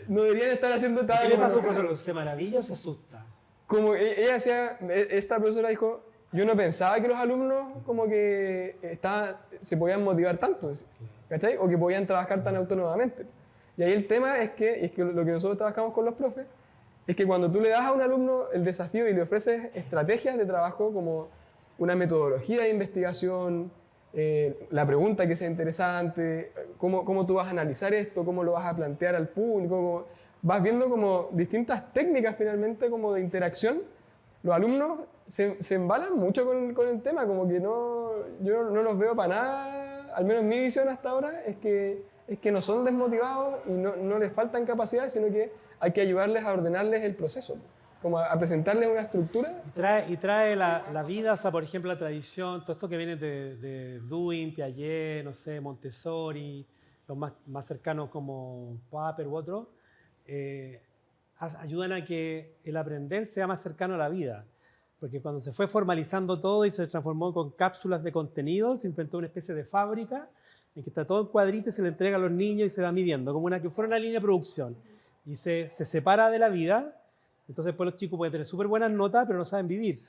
no deberían estar haciendo tal? ¿Qué le pasó, profesor? ¿Se maravilla o se asusta? Como ella decía, esta profesora dijo, yo no pensaba que los alumnos como que se podían motivar tanto, ¿cachai? O que podían trabajar tan autónomamente. Y ahí el tema es que lo que nosotros trabajamos con los profes, es que cuando tú le das a un alumno el desafío y le ofreces estrategias de trabajo como una metodología de investigación, la pregunta que sea interesante, cómo tú vas a analizar esto, cómo lo vas a plantear al público, vas viendo como distintas técnicas finalmente como de interacción, los alumnos se embalan mucho con el tema, como que yo no los veo para nada, al menos mi visión hasta ahora es que no son desmotivados y no les faltan capacidades, sino que hay que ayudarles a ordenarles el proceso, como a presentarles una estructura. Y trae la vida, o sea, por ejemplo, la tradición, todo esto que viene de Dewey, Piaget, no sé, Montessori, los más cercanos como Popper u otros, ayudan a que el aprender sea más cercano a la vida. Porque cuando se fue formalizando todo y se transformó con cápsulas de contenido, se inventó una especie de fábrica en que está todo en cuadritos y se le entrega a los niños y se va midiendo, como que fuera una línea de producción. Y se separa de la vida. Entonces después los chicos pueden tener súper buenas notas, pero no saben vivir.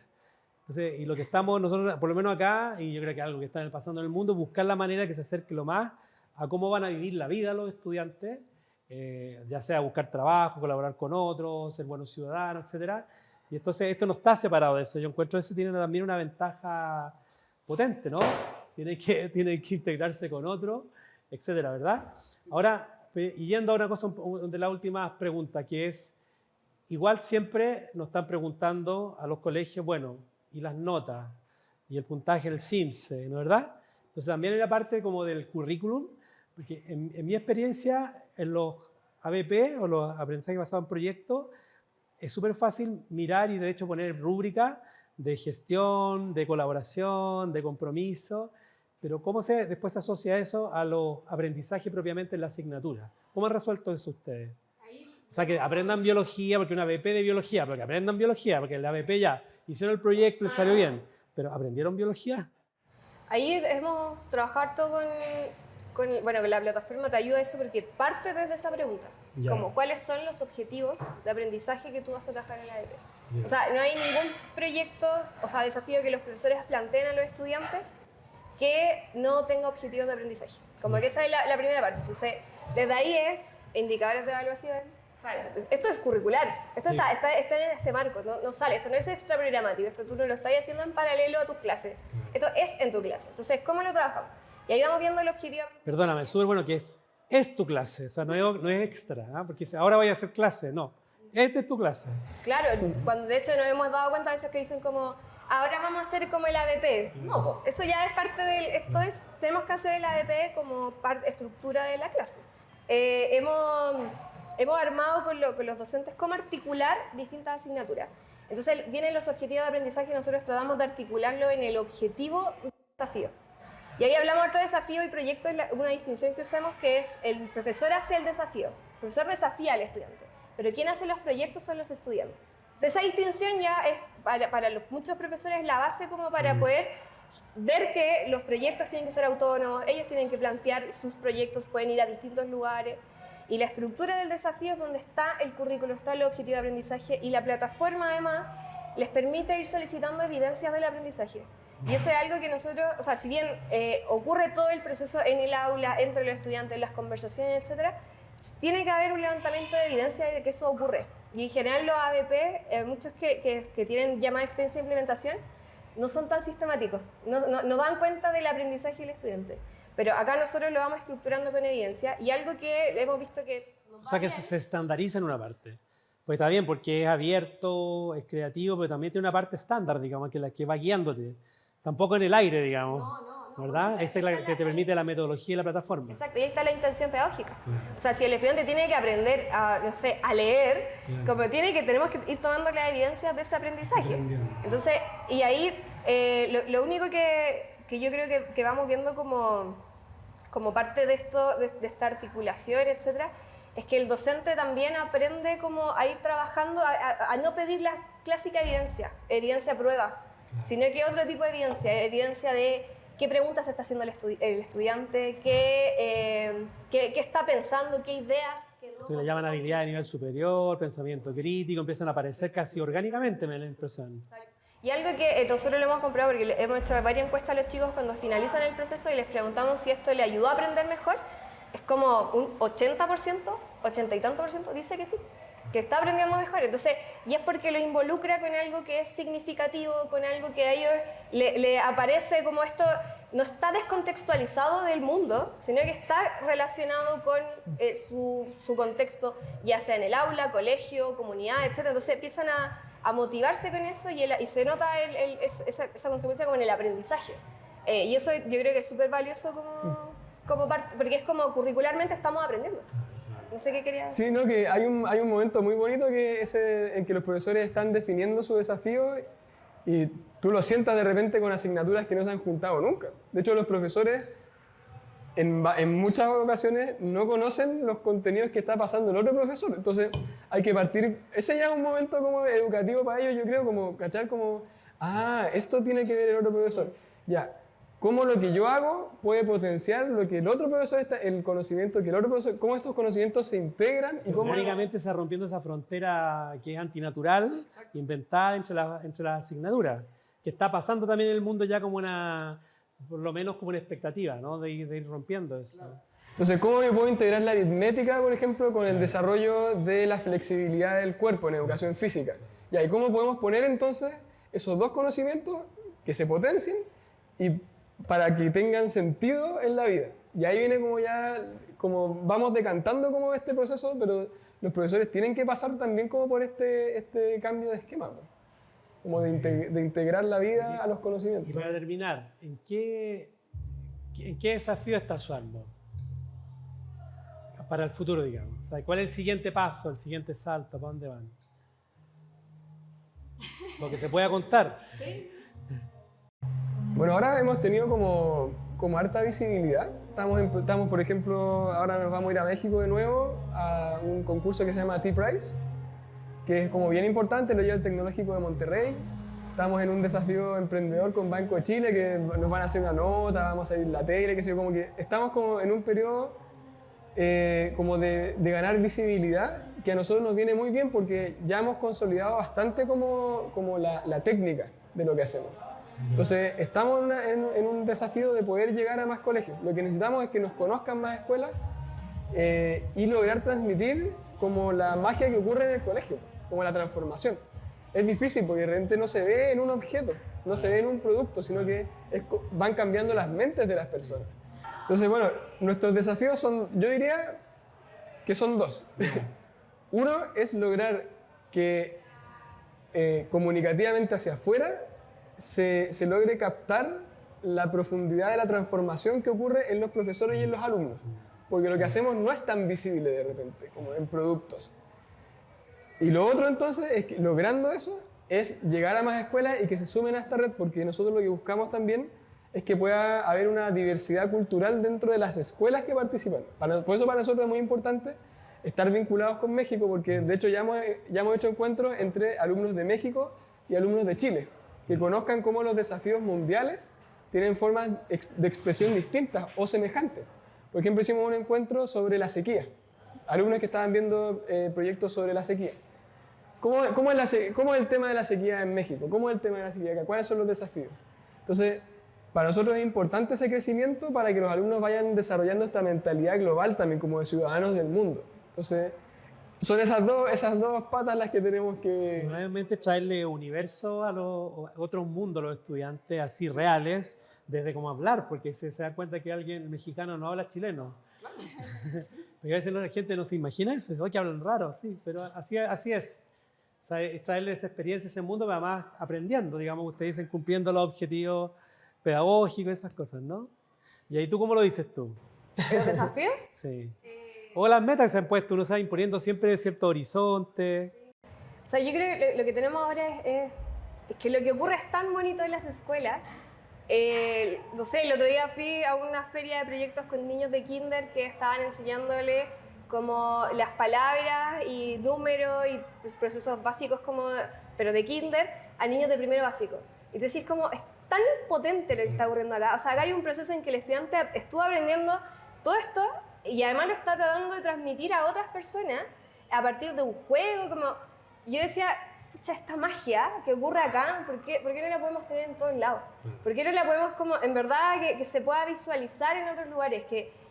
Entonces, y lo que estamos nosotros, por lo menos acá, y yo creo que algo que está pasando en el mundo, buscar la manera que se acerque lo más a cómo van a vivir la vida los estudiantes, ya sea buscar trabajo, colaborar con otros, ser buenos ciudadanos, etc. Y entonces esto no está separado de eso. Yo encuentro que eso tiene también una ventaja potente, ¿no? Tienen que integrarse con otros, etc., ¿verdad? Ahora, y yendo a una cosa de las últimas preguntas, que es, igual siempre nos están preguntando a los colegios, bueno, y las notas, y el puntaje del CIMSE, ¿no es verdad? Entonces también hay una parte como del currículum, porque en mi experiencia, en los ABP, o los aprendizajes basados en proyectos, es súper fácil mirar y de hecho poner rúbricas de gestión, de colaboración, de compromiso, pero ¿cómo después se asocia eso a los aprendizajes propiamente en la asignatura? ¿Cómo han resuelto eso ustedes? O sea, que aprendan biología, porque una ABP de biología, pero que aprendan biología, porque la ABP ya hicieron el proyecto, les salió bien, pero ¿aprendieron biología? Ahí hemos trabajado todo con la plataforma te ayuda a eso porque parte desde esa pregunta, Ya. como cuáles son los objetivos de aprendizaje que tú vas a trabajar en la ABP. Ya. O sea, no hay ningún proyecto, o sea, desafío que los profesores planteen a los estudiantes que no tenga objetivos de aprendizaje. Como que esa es la primera parte. Entonces, desde ahí es indicadores de evaluación. O sea, esto es curricular, esto está en este marco, no sale, esto no es extra programático, esto tú no lo estás haciendo en paralelo a tus clases, esto es en tu clase. Entonces, ¿cómo lo trabajamos? Y ahí vamos viendo el objetivo. Perdóname, súper bueno que es tu clase, o sea, no es extra, ¿eh? Porque ahora voy a hacer clase, no, esta es tu clase. Claro, cuando de hecho nos hemos dado cuenta de esos que dicen como, ahora vamos a hacer como el ABP. No, pues eso ya es parte del, tenemos que hacer el ABP como estructura de la clase. Hemos armado con los docentes cómo articular distintas asignaturas. Entonces vienen los objetivos de aprendizaje y nosotros tratamos de articularlo en el objetivo y desafío. Y ahí hablamos harto de desafío y proyecto, una distinción que usamos que es el profesor hace el desafío, el profesor desafía al estudiante, pero quien hace los proyectos son los estudiantes. Esa distinción ya es para muchos profesores la base como para poder ver que los proyectos tienen que ser autónomos, ellos tienen que plantear sus proyectos, pueden ir a distintos lugares. Y la estructura del desafío es donde está el currículo, está el objetivo de aprendizaje y la plataforma además les permite ir solicitando evidencias del aprendizaje. Y eso es algo que nosotros, o sea, si bien ocurre todo el proceso en el aula, entre los estudiantes, las conversaciones, etc., tiene que haber un levantamiento de evidencia de que eso ocurre. Y en general los ABP, muchos que tienen ya más experiencia de implementación, no son tan sistemáticos, no dan cuenta del aprendizaje del estudiante. Pero acá nosotros lo vamos estructurando con evidencia y algo que hemos visto que nos va O sea, que bien. se estandariza en una parte. Pues está bien, porque es abierto, es creativo, pero también tiene una parte estándar, digamos, que va guiándote. Tampoco en el aire, digamos. No. ¿Verdad? Esa es la que te permite la metodología y la plataforma. Exacto, y ahí está la intención pedagógica. O sea, si el estudiante tiene que aprender a, no sé, a leer, como tenemos que ir tomando las evidencias de ese aprendizaje. Entonces, y ahí lo único que yo creo que vamos viendo como parte de esto, de esta articulación, etcétera, es que el docente también aprende como a ir trabajando, a no pedir la clásica evidencia prueba, sino que otro tipo de evidencia de qué preguntas se está haciendo el estudiante, qué está pensando, qué ideas. Se le llaman habilidades de nivel superior, pensamiento crítico, empiezan a aparecer casi orgánicamente, me da la impresión. Exacto. Y algo que nosotros lo hemos comprado porque hemos hecho varias encuestas a los chicos cuando finalizan el proceso y les preguntamos si esto le ayudó a aprender mejor, es como un 80%, 80 y tanto por ciento dice que sí, que está aprendiendo mejor. Entonces, y es porque lo involucra con algo que es significativo, con algo que a ellos le aparece como esto, no está descontextualizado del mundo, sino que está relacionado con su contexto, ya sea en el aula, colegio, comunidad, etc. Entonces empiezan a motivarse con eso y se nota esa consecuencia como en el aprendizaje. Y eso yo creo que es súper valioso como parte, porque es como curricularmente estamos aprendiendo. No sé qué quería decir. Sí, no, que hay un momento muy bonito que en que los profesores están definiendo su desafío y tú lo sientas de repente con asignaturas que no se han juntado nunca. De hecho, los profesores en muchas ocasiones no conocen los contenidos que está pasando el otro profesor. Entonces hay que partir, ese ya es un momento como educativo para ellos, yo creo, como cachar como, esto tiene que ver el otro profesor. Ya, cómo lo que yo hago puede potenciar lo que el otro profesor está, el conocimiento que el otro profesor, cómo estos conocimientos se integran y cómo... Orgánicamente se va rompiendo esa frontera que es antinatural, inventada entre las asignaturas, que está pasando también en el mundo ya como por lo menos como una expectativa, ¿no? de ir rompiendo eso. Entonces, ¿cómo me puedo integrar la aritmética, por ejemplo, con el desarrollo de la flexibilidad del cuerpo en educación física? ¿Y cómo podemos poner entonces esos dos conocimientos que se potencien y para que tengan sentido en la vida? Y ahí viene como vamos decantando como este proceso, pero los profesores tienen que pasar también como por este cambio de esquema, ¿no? Como de integrar la vida a los conocimientos. Y para terminar, ¿en qué desafío está Swartbox? Para el futuro, digamos. O sea, ¿cuál es el siguiente paso, el siguiente salto? ¿Para dónde van? Lo que se pueda contar. ¿Sí? Bueno, ahora hemos tenido como harta visibilidad. Estamos, por ejemplo, ahora nos vamos a ir a México de nuevo a un concurso que se llama T-Prize, que es como bien importante, lo lleva el Tecnológico de Monterrey. Estamos en un desafío emprendedor con Banco de Chile, que nos van a hacer una nota, vamos a ir a la tele, que sé yo, como que estamos como en un periodo como de ganar visibilidad, que a nosotros nos viene muy bien porque ya hemos consolidado bastante como la técnica de lo que hacemos. Entonces, estamos en un desafío de poder llegar a más colegios. Lo que necesitamos es que nos conozcan más escuelas y lograr transmitir como la magia que ocurre en el colegio, como la transformación. Es difícil porque de repente no se ve en un objeto, no se ve en un producto, sino que van cambiando las mentes de las personas. Entonces, bueno, nuestros desafíos yo diría que son dos. Uno es lograr que comunicativamente hacia afuera se logre captar la profundidad de la transformación que ocurre en los profesores y en los alumnos. Porque lo que hacemos no es tan visible de repente, como en productos. Y lo otro entonces es que logrando eso es llegar a más escuelas y que se sumen a esta red, porque nosotros lo que buscamos también es que pueda haber una diversidad cultural dentro de las escuelas que participan. Por eso para nosotros es muy importante estar vinculados con México, porque de hecho ya hemos hecho encuentros entre alumnos de México y alumnos de Chile, que conozcan cómo los desafíos mundiales tienen formas de expresión distintas o semejantes. Por ejemplo, hicimos un encuentro sobre la sequía. Alumnos que estaban viendo proyectos sobre la sequía. ¿Cómo es el tema de la sequía en México? ¿Cómo es el tema de la sequía acá? ¿Cuáles son los desafíos? Entonces, para nosotros es importante ese crecimiento para que los alumnos vayan desarrollando esta mentalidad global también como de ciudadanos del mundo. Entonces, son esas dos patas las que tenemos que... Nuevamente traerle universo a otros mundos a los estudiantes así reales, desde cómo hablar, porque se da cuenta que alguien mexicano no habla chileno. Claro. Porque a veces la gente no se imagina eso, es que hablan raro, sí, pero así es. O sea, es traerle esa experiencia, ese mundo, pero además aprendiendo, digamos, ustedes dicen cumpliendo los objetivos pedagógicos, esas cosas, ¿no? Y ahí tú, ¿cómo lo dices tú? ¿Los desafíos? Sí. O las metas que se han puesto, uno se va imponiendo siempre cierto horizonte. Sí. O sea, yo creo que lo que tenemos ahora es que lo que ocurre es tan bonito en las escuelas. No sé, el otro día fui a una feria de proyectos con niños de kinder que estaban enseñándole como las palabras y números y procesos básicos pero de kinder, a niños de primero básico. Y tú decís como, es tan potente lo que está ocurriendo acá. O sea, acá hay un proceso en que el estudiante estuvo aprendiendo todo esto y además lo está tratando de transmitir a otras personas a partir de un juego. Como yo decía, pucha, esta magia que ocurre acá, ¿por qué no la podemos tener en todos lados? ¿Por qué no la podemos en verdad que se pueda visualizar en otros lugares?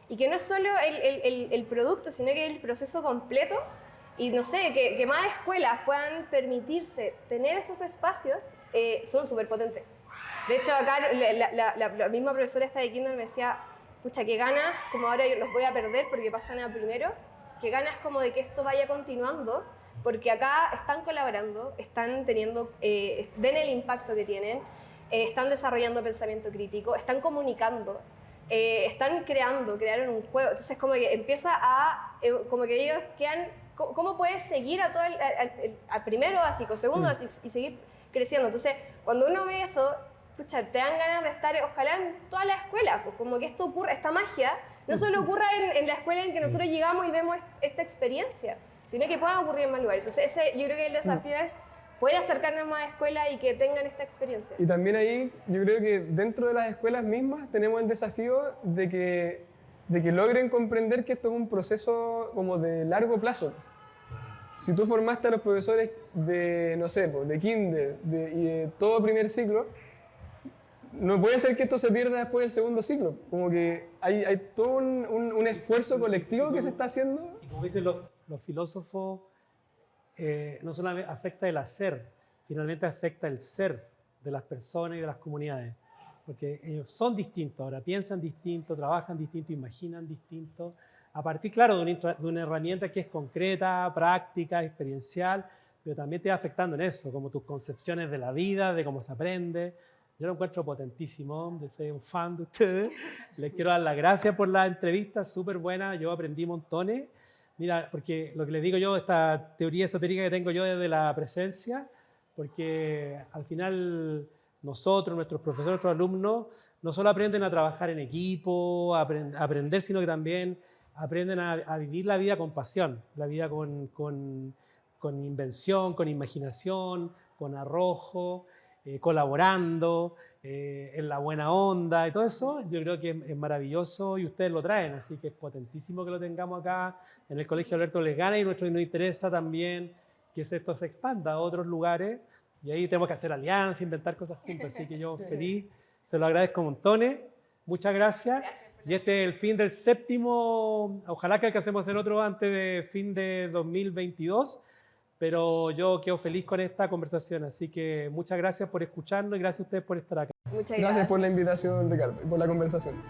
Y que no es solo el producto, sino que el proceso completo. Y no sé, que más escuelas puedan permitirse tener esos espacios, son súper potentes. De hecho, acá la misma profesora esta de Kinder me decía, pucha, qué ganas, como ahora yo los voy a perder porque pasan a primero, qué ganas como de que esto vaya continuando, porque acá están colaborando, están teniendo, ven el impacto que tienen, están desarrollando pensamiento crítico, están comunicando, están crearon un juego. Entonces como que empieza como que ellos quedan, ¿cómo puedes seguir a todo al primero básico, segundo básico y seguir creciendo? Entonces cuando uno ve eso, pucha, te dan ganas de estar, ojalá en todas las escuelas, pues como que esto ocurra, esta magia, no solo ocurra en la escuela en que nosotros llegamos y vemos esta experiencia, sino que pueda ocurrir en más lugares. Entonces yo creo que el desafío es poder acercarnos más a escuelas y que tengan esta experiencia. Y también ahí yo creo que dentro de las escuelas mismas tenemos el desafío de que logren comprender que esto es un proceso como de largo plazo. Si tú formaste a los profesores de, no sé, de kinder y de todo primer ciclo, no puede ser que esto se pierda después del segundo ciclo. Como que hay todo un esfuerzo colectivo que se está haciendo. Y como dicen los filósofos, no solamente afecta el hacer, finalmente afecta el ser de las personas y de las comunidades. Porque ellos son distintos ahora, piensan distinto, trabajan distinto, imaginan distinto. A partir, claro, de una herramienta que es concreta, práctica, experiencial, pero también te va afectando en eso, como tus concepciones de la vida, de cómo se aprende. Yo lo encuentro potentísimo, soy un fan de ustedes. Les quiero dar las gracias por la entrevista, súper buena, yo aprendí montones. Mira, porque lo que les digo yo, esta teoría esotérica que tengo yo desde la presencia, porque al final nosotros, nuestros profesores, nuestros alumnos, no solo aprenden a trabajar en equipo, a aprender, sino que también aprenden a vivir la vida con pasión, la vida con invención, con imaginación, con arrojo, colaborando, en la buena onda y todo eso. Yo creo que es maravilloso y ustedes lo traen, así que es potentísimo que lo tengamos acá en el Colegio Alberto Lesgana y nos interesa también que esto se expanda a otros lugares y ahí tenemos que hacer alianzas, inventar cosas juntos, así que yo feliz, se lo agradezco montones, muchas gracias. Y este es el fin del séptimo, ojalá que alcancemos a hacer otro antes de fin de 2022, pero yo quedo feliz con esta conversación, así que muchas gracias por escucharnos y gracias a ustedes por estar acá. Muchas Gracias por la invitación, Ricardo, y por la conversación.